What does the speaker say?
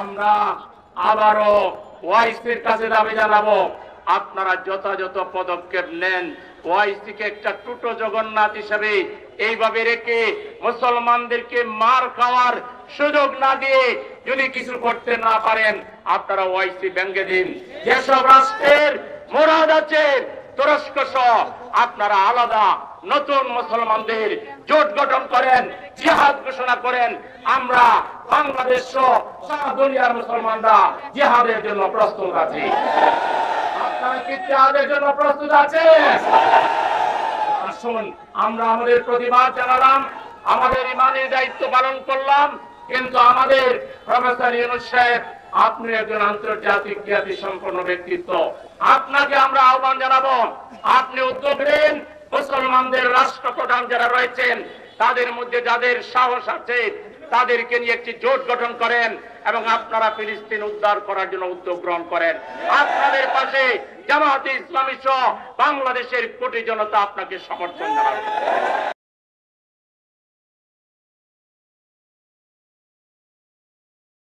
আমরা আবারও ওয়াইসির কাছে দাবি জানাবো, আপনারা যথাযথ পদক্ষেপ নেন। ওয়াইসিকে একটা টুটো জগন্নাথ হিসেবে এইভাবে রেখে মুসলমানদেরকে মার খাওয়ার সুযোগ না দিয়ে যদি কিছু করতে না পারেন, আপনারা ওয়াইসি ভেঙে দিন। যেসব রাষ্ট্রের মুরাদ আছে তুরস্ক সহ, আপনারা আলাদা নতুন মুসলমানদের জোট গঠন করেন, জিহাদ ঘোষণা করেন। আমরা বাংলাদেশ সহ সারা দুনিয়ার মুসলমানরা জিহাদের জন্য প্রস্তুত আছি। আপনারা কি জিহাদের জন্য প্রস্তুত আছেন? আসুন, আমরা আমাদের প্রতিবাদ জানালাম, আমাদের ইমানের দায়িত্ব পালন করলাম, কিন্তু আমাদের প্রফেসর ইউনূস সাহেব, আপনি একজন আন্তর্জাতিক খ্যাতি সম্পন্ন ব্যক্তিত্ব, আপনাকে আমরা আহ্বান জানাবো, আপনি উদ্যোগ নেন। মুসলমানদের রাষ্ট্রপ্রধান যারা রয়েছেন, তাদের মধ্যে যাদের সাহস আছে, তাদেরকে নিয়ে একটি জোট গঠন করেন এবং আপনারা ফিলিস্তিন উদ্ধার করার জন্য উদ্যোগ গ্রহণ করেন। আপনাদের পাশে জামায়াতে ইসলামী সহ বাংলাদেশের কোটি জনতা আপনাকে সমর্থন জানাবে।